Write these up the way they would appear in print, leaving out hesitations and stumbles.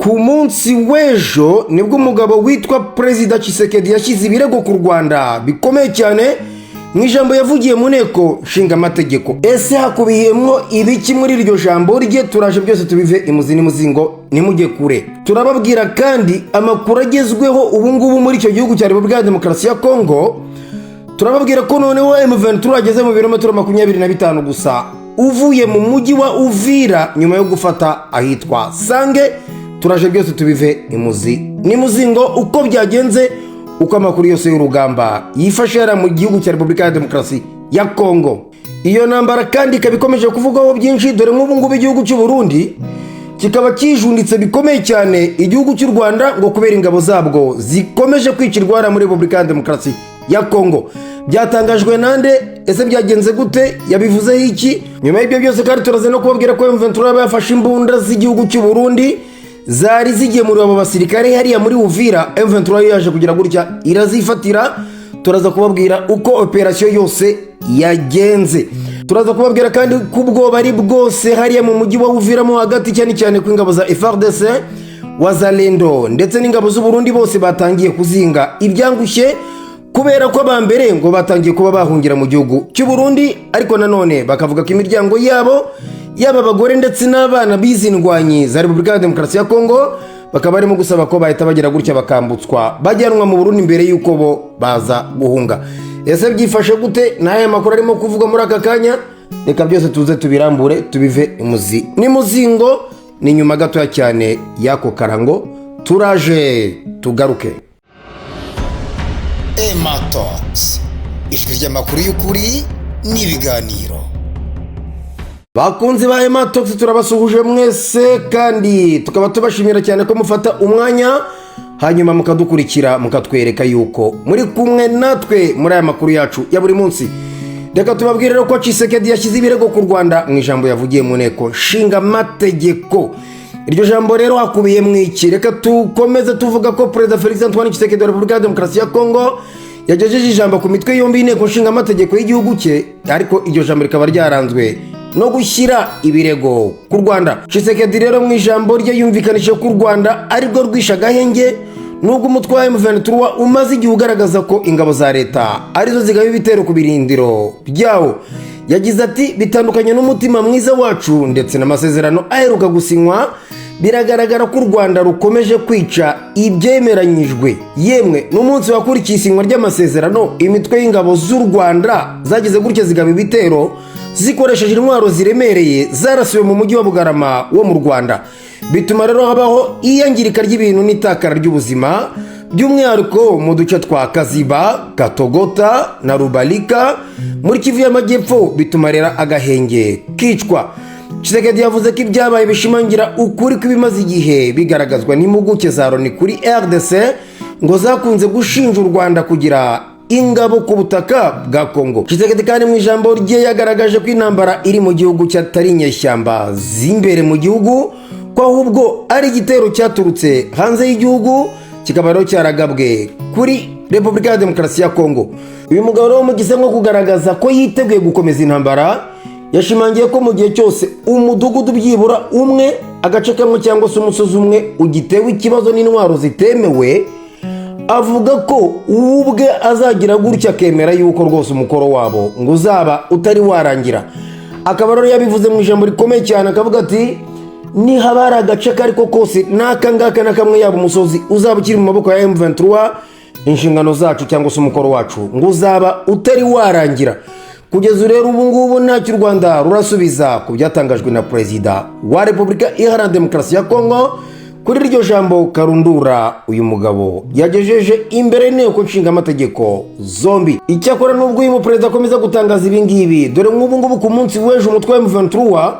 ku munsi w'ejo nibwo umugabo witwa Perezida Tshisekedi yashyize ibirego ku Rwanda bikomeye cyane mu ijambo yavugiye mu nteko nshinga amategeko. Ese hakubiyemo ibiki muri iryo jambo rye? Turaje byose tubive imuzi n'imuzingo nimujye kure. Turababwira kandi amakuru agezweho ubu ngubu muri icyo gihugu cya Repubulika ya Demokarasi ya Kongo. Turababwira ko noneho M23 ageze mu birometero 25 gusa uvuye mu mujyi wa Uvira nyuma yo gufata ahitwa Sange. Turaje byose tubive imuzi n'imuzingo uko byagenze, uko amakuru yose y'urugamba yifashera mu gihugu cya Repubulika ya Demokarasi ya Kongo. Iyo ntambara kandi ikabikomeje kuvugaho byinshi, dore nk'ubu ngubu igihugu cy'u Burundi kikaba kijunditse bikomeye cyane igihugu cy'u Rwanda ngo kubera ingabo zabwo zikomeje kwicirwara muri Repubulika ya Demokarasi ya Kongo. Byatangajwe nande? Ese byagenze gute? Yabivuzeho iki? Nyuma y'ibyo byose kandi turaze no kubabwira ko M23 yafashe imbunda z'igihugu cy'u Burundi zari zigemuriwe abo basirikare hariya muri Uvira. M23 yaje kugira gutya irazifatira. Turaza kubabwira uko operation yose yagenze. Turaza kubabwira kandi kubwo bari bwose hariya mu mujyi wa Uvira mo hagati, cyane cyane ku ingabo za FARDC, Wazalendo ndetse n'ingabo z'u Burundi bose batangiye kuzinga ibyangushye kubera ko abambere ngo batangiye kuba bahungira mu gihugu cy'u Burundi, ariko nanone bakavuga ko imiryango yabo yaba abagore ndetse n'abana bizindwanyi za Repubulika ya Demokarasi ya Kongo bakaba barimo gusaba ko bahita bagira gutya bakambutswa bajyanwa mu Burundi mbere yuko bo baza guhunga. Ese byifashe gute? N'aya makuru arimo kuvuga muri aka kanya, reka byose tuze tubirambure tubive imuzi n'imuzingo. Ni nyuma gatoya cyane yako karango turaje tugaruke. Ematox, ijwi ry'amakuru y'ukuri n'ibiganiro. Bakunzi ba Ematox, turabasuhuje mwese kandi tukaba tubashimira cyane ko mufata umwanya hanyuma mukadukurikira mukatwereka yuko muri kumwe natwe muri aya makuru yacu ya buri munsi. Reka tubabwire ko Tshisekedi yashyize ibirego ku Rwanda mu ijambo yavugiye mu nteko nshinga amategeko. Iryo jambo rero hakubiye mu iki? Reka tukomeze tuvuga ko Perezida Felix Antoine Tshisekedi wa Repubulika ya Demokarasi ya Kongo yagejeje ijambo ku mitwe yombi y'inteko nshinga amategeko y'igihugu cye, ariko iryo jambo rikaba ryaranzwe no gushyira ibirego ku Rwanda. Tshisekedi rero mu ijambo rye yumvikanisha ko u Rwanda aribwo rwisha agahenge nubwo umutwe wa M23 umaze igihe ugaragaza ko ingabo za leta arizo zigaba ibitero ku birindiro byawo. Yagize ati, bitandukanye n'umutima mwiza wacu ndetse n'amasezerano aheruka gusinywa, biragaragara ko u Rwanda rukomeje kwica ibyemeranyijwe. Yemwe n'umunsi wakurikiye isinywa ry'amasezerano, imitwe y'ingabo z'u Rwanda zagize gutya zigaba ibitero zikoresheje intwaro ziremereye zarasiwe mu mujyi wa Bugarama wo mu Rwanda. Bituma rero habaho iyangirika ry'ibintu n'itakara ry'ubuzima, by'umwihariko mu duce twa Kaziba, Katogota na Rubalika muri Kivu y'Amajyepfo. Bituma rero agahenge kicwa. Tshisekedi yavuze ko ibyabaye bishimangira ukuri kw'ibimaze igihe bigaragazwa n'impuguke za Loni kuri RDC ngo zakunze gushinja u Rwanda kugira ingabo ku butaka bwa Kongo. Tshisekedi kandi mu ijambo rye yagaragaje ko intambara iri mu gihugu cyatari inyeshyamba z'imbere mu gihugu, ko ahubwo ari igitero cyaturutse hanze y'igihugu kikaba rero cyaragabwe kuri Repubulika ya Demokarasi ya Kongo. Uyu mugabo rero mugize nko kugaragaza ko yiteguye gukomeza intambara, yashimangiye ko mu gihe cyose umudugudu byibura umwe, agace kamwe cyangwa se umusozi umwe ugitewe ikibazo n'intwaro zitemewe, avuga ko ubwe azagira gutya akemera yuko rwose umukoro wabo ngo uzaba utari warangira. Akaba rero yabivuze mu ijambo rikomeye cyane, akavuga ati, ni habara agace kariko kose n'aka ngaka na kamwe, yaba umusozi uzaba ukiri mu maboko ya M23, inshingano zacu cyangwa se umukoro wacu ngo uzaba utari warangira. Kugeza rero ubu ngubu ntacyo u Rwanda rurasubiza ku byatangajwe na Perezida wa Repubulika Iharanira Demokarasi ya Kongo kuri iryo jambo karundura uyu mugabo yagejeje imbere y'inteko nshinga amategeko zombi. Icyakora nubwo uyu Perezida akomeza gutangaza ibi ngibi, dore nk'ubu ngubu ku munsi w'ejo umutwe wa M23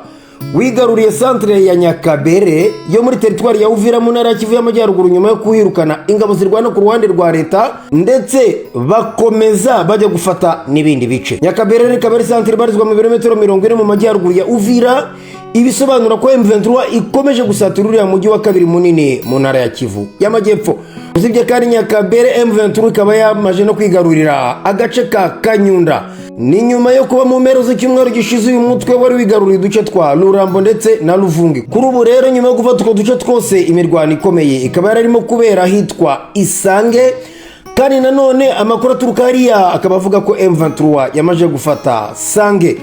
wigaruriye santere ya Nyakabere yo muri teritwari ya Uvira mu ntara ya Kivu y'Amajyaruguru nyuma yo kuhirukana ingabo zirwana ku ruhande rwa leta, ndetse bakomeza bajya gufata n'ibindi bice. Nyakabere rikaba ari santere ibarizwa mu birometero 40 mu majyaruguru ya Uvira. Ibisobanura ko M23 ikomeje gusatira uriya mujyi wa kabiri munini mu ntara ya Kivu y'Amajyepfo. Usibye kandi Nyakabere, M23 ikaba yamaje no kwigarurira agace ka Kanyunda ni nyuma yo kuba mu mpera z'icyumweru gishize uyu mutwe wari wigaruriye uduce twa Rurambo ndetse na Ruvungi. Kuri ubu rero nyuma yo gufata utwo duce twose imirwano ikomeye ikaba yararimo kubera ahitwa Isange, kandi nanone amakuru aturuka hariya akaba avuga ko M23 yamaze gufata Sange.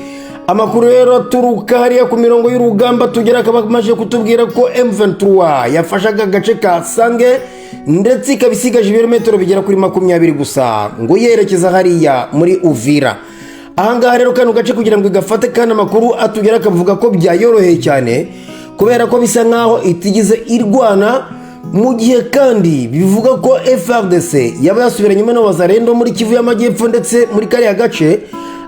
Amakuru rero aturuka hariya ku mirongo y'urugamba tugera akaba amaze kutubwira ko M23 yafashaga agace ka Sange ndetse ikaba isigaje ibirometero bigera kuri 20 gusa ngo yerekeza hariya muri Uvira. Ahangaha rero kano gace kugira ngo igafate, kandi amakuru atugera akavuga ko byayoroheye cyane kubera ko bisa nkaho itigize irwana, mu gihe kandi bivuga ko FARDC yaba yasubiranyemo na Wazalendo muri Kivu y'Amajyepfo ndetse muri kariya gace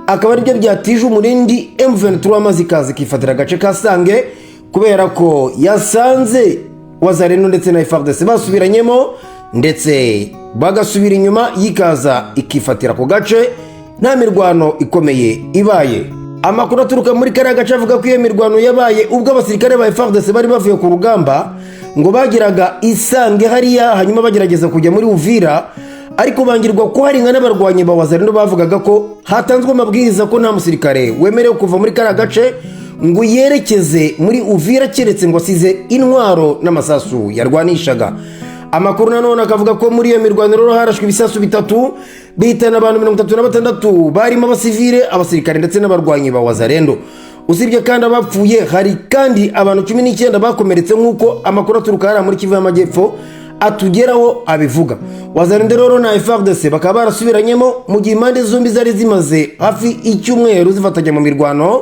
akaba aribyo byatije umurindi M23 maze ikaza ikifatira agace ka Sange kubera ko yasanze Wazalendo ndetse na FARDC basubiranyemo ndetse bagasubira inyuma yikaza ikifatira ko gace nta mirwano ikomeye ibaye. Amakuru aturuka muri kariya gace avuga ko iyo mirwano yabaye ubwo abasirikare ba FARDC bari bavuye ku rugamba ngo bagiraga Isange hariya, hanyuma bagerageza kujya muri Uvira, ariko bangirwa ko hari nka n'abarwanyi ba Wazalendo bavugaga ko hatanzwe amabwiriza ko nta musirikare wemerewe kuva muri kariya gace ngo yerekeze muri Uvira keretse ngo asize intwaro n'amasasu yarwanishaga. Amakuru nanone akavuga ko muri iyo mirwano rero harashwe ibisasu bitatu bihitana abantu 36 barimo abasivile, abasirikare ndetse n'abarwanyi ba Wazalendo. Usibye kandi abapfuye hari kandi abantu 19 bakomeretse nk'uko amakuru aturuka hariya muri Kivu y'Amajyepfo atugeraho abivuga. Wazalendo rero na FARDC bakaba barasubiranyemo mu gihe impande zombi zari zimaze hafi icyumweru zifatanya mu mirwano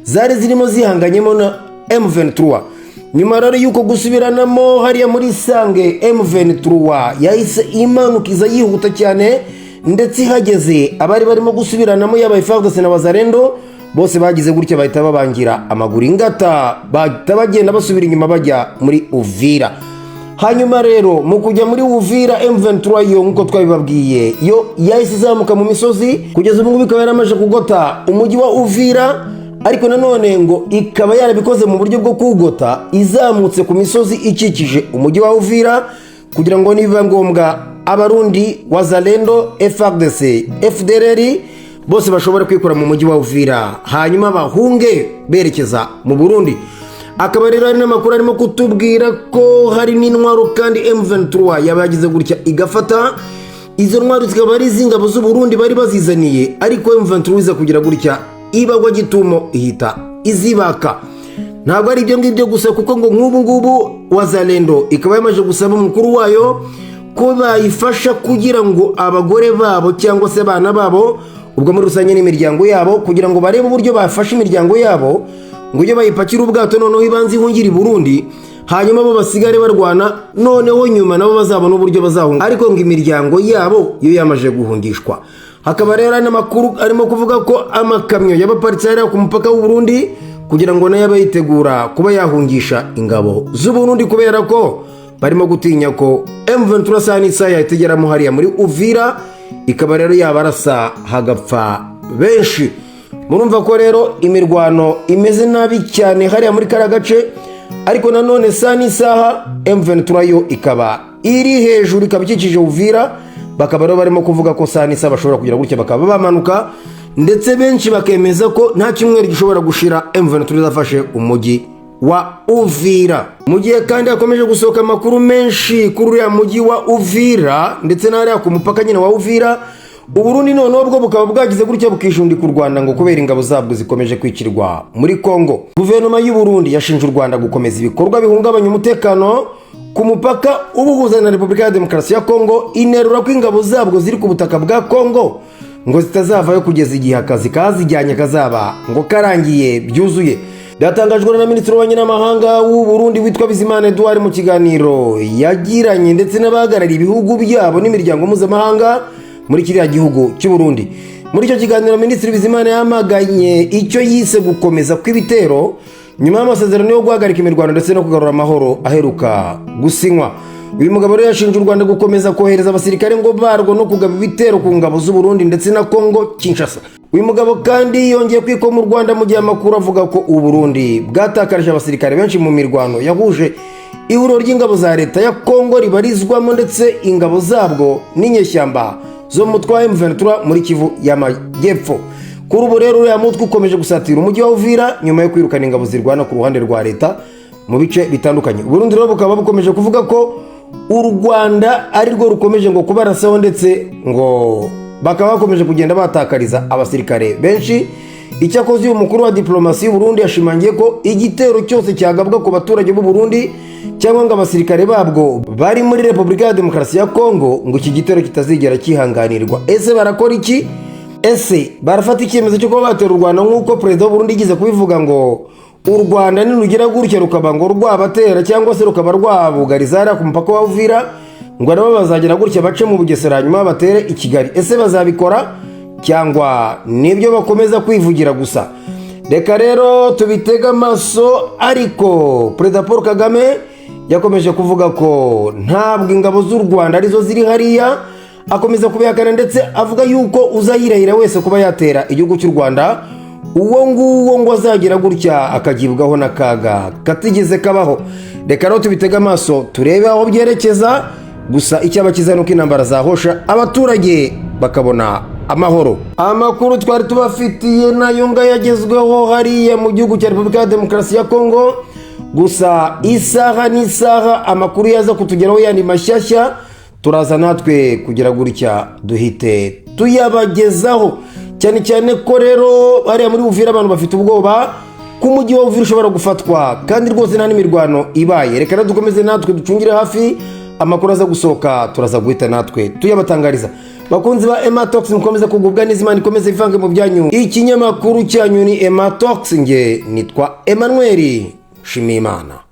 zari zirimo zihanganyemo na M23. Nyuma rero yuko gusubiranamo hariya muri Sange, M23 yahise imanukiza yihuta cyane ndetse ihageze abari barimo gusubiranamo yaba FARDC na Wazalendo bose bagize gutya bahita babangira amaguru ingata, bahita bagenda basubira inyuma bajya muri Uvira. Hanyuma rero mu kujya muri Uvira M23 yo nkuko twabibabwiye yo yahise izamuka mu misozi kugeza ubu bikaba yaramaje kugota umujyi wa Uvira, ariko nanone ngo ikaba yarabikoze mu buryo bwo kugota izamutse ku misozi ikikije umujyi wa Uvira kugira ngo nibiba ngombwa abarundi Wazalendo, FARDC, FDLR bose bashobora kwikura mu mujyi wa Uvira hanyuma bahunge berekeza mu Burundi. Akaba rero hari n'amakuru arimo kutubwira ko hari n'intwaro kandi M23 yabagize gutya igafata izo ntwaro zikaba ari iz'ingabo z'u Burundi bari bazizaniye, ariko M23 iza kugira gutya ibagwa gitumo ihita izibaka. Ntabwo ari ibyo ngibyo gusa kuko ngo nk'ubu ngubu Wazalendo ikaba yamaze gusaba umukuru wayo ko bayifasha kugira ngo abagore babo cyangwa se abana babo ubwo muri rusange n'imiryango yabo kugira ngo barebe uburyo bafasha imiryango yabo ngo iyo bayipakira ubwato noneho ibanze ihungira i Burundi, hanyuma bo basigare barwana, noneho nyuma nabo bazabona uburyo bazahunga, ariko ngo imiryango yabo yo yamaje guhungishwa. Hakaba rero n'amakuru arimo kuvuga ko amakamyo y'abaparitse hariya ku mupaka w'u Burundi kugira ngo nayo abayitegura kuba yahungisha ingabo z'u Burundi kubera ko barimo gutinya ko M23 sanisa yahitegeramo hariya muri Uvira ikaba rero yabarasa hagapfa benshi. Murumva ko rero imirwano imeze nabi cyane hariya muri kara gace, ariko nanone sanisaha M23 yo ikaba iri hejuru ikaba ikikije Uvira, bakaba rero barimo kuvuga ko sanisa bashobora kugira gutya bakaba bamanuka, ndetse benshi bakemeza ko nta kimweri gishobora gushira M23 zafashe umujyi wa Uvira. Mu gihe kandi hakomeje gusohoka amakuru menshi kuri uriya mujyi wa Uvira ndetse n'ahariya ku mupaka nyine wa Uvira, Uburundi noneho bwo bukaba bwagize gutya bukishundika u Rwanda ngo kubera ingabo zabwo zikomeje kwikirwa muri Kongo. Guverinoma y'u Burundi yashinje u Rwanda gukomeza ibikorwa bihungabanya umutekano ku mupaka ubuhuza na Repubulika ya Demokarasi ya Kongo, inerura ko ingabo zabwo ziri ku butaka bwa Kongo ngo zitazavayo kugeza igihe akazi kazijyanye kazaba ngo karangiye byuzuye. Byatangajwe na Minisitiri w'Ububanyi n'Amahanga w'u Burundi witwa Bizimana Edouard mu kiganiro yagiranye ndetse n'abahagarariye ibihugu byabo n'imiryango mpuzamahanga muri kiriya gihugu cy'u Burundi. Muri icyo kiganiro Minisitiri Bizimana yamaganye icyo yise gukomeza kw'ibitero nyuma y'amasezerano yo guhagarika imirwano ndetse no kugarura amahoro aheruka gusinywa. Uyu mugabo rero yashinje u Rwanda gukomeza kohereza abasirikare ngo barwo no kugaba ibitero ku ngabo z'u Burundi ndetse na Kongo Kinshasa. Uyu mugabo kandi yongeye kwikoma u Rwanda mu gihe amakuru avuga ko u Burundi bwatakarije abasirikare benshi mu mirwano yahuje ihuriro ry'ingabo za leta ya Kongo ribarizwamo ndetse ingabo zabwo n'inyeshyamba zo mu mutwe wa M23 muri Kivu y'Amajyepfo. kuri ubu rero uriya mutwe ukomeje gusatira umujyi wa Uvira nyuma yo kwirukana ingabo zirwana ku ruhande rwa leta mu bice bitandukanye. Burundi rero bukaba bukomeje kuvuga ko u Rwanda ari rwo rukomeje ngo kubarasaho, ndetse ngo bakaba bakomeje kugenda batakariza abasirikare benshi. Icyakoze uyu mukuru wa diplomasi y'u Burundi yashimangiye ko igitero cyose cyagabwa ku baturage b'u Burundi cyangwa ngo abasirikare babwo bari muri Repubulika ya Demokarasi ya Kongo ngo iki gitero kitazigera kihanganirwa. Ese barakora iki? Ese barafata icyemezo cyo kuba batera u Rwanda nk'uko perezida w'u Burundi yigize kubivuga ngo u Rwanda nirugira gutya rukaba ngo rwabatera cyangwa se rukaba rwabugariza hariya ku mupaka wa Uvira ngo nabo bazagera gutya bace mu Bugesera hanyuma batere i Kigali? Ese bazabikora cyangwa nibyo bakomeza kwivugira gusa? Reka rero tubitega amaso. Ariko Perezida Paul Kagame yakomeje kuvuga ko ntabwo ingabo z'u Rwanda arizo ziri hariya, akomeza kubihakana ndetse avuga yuko uzayirahira wese kuba yatera igihugu cy'u Rwanda uwo nguwo ngo azagira gutya akagibwaho n'akaga katigeze kabaho. Reka rero tubitega amaso turebe aho byerekeza, gusa icyaba kiza nuko intambara zahosha abaturage bakabona amahoro. Amakuru twari tubafitiye nayo ngayagezweho hariya mu gihugu cya Repubulika ya Demokarasi ya Kongo, gusa isaha n'isaha amakuru yaza kutugeraho yandi mashyashya turaza natwe kugira gutya duhite tuyabagezaho. Cyane cyane ko rero hariya muri Uvira abantu bafite ubwoba ko umujyi wa Uvira ushobora gufatwa kandi rwose nta n'imirwano ibaye. Reka dukomeze natwe ducungire hafi amakuru aza gusohoka, turaza guhita natwe tuyabatangariza. Bakunzi ba Ematox mukomeze kugubwa neza, Imana ikomeze ivange mu byanyu. Ikinyamakuru cyanyu ni Ematox, nge nitwa Emmanuel Shimimana.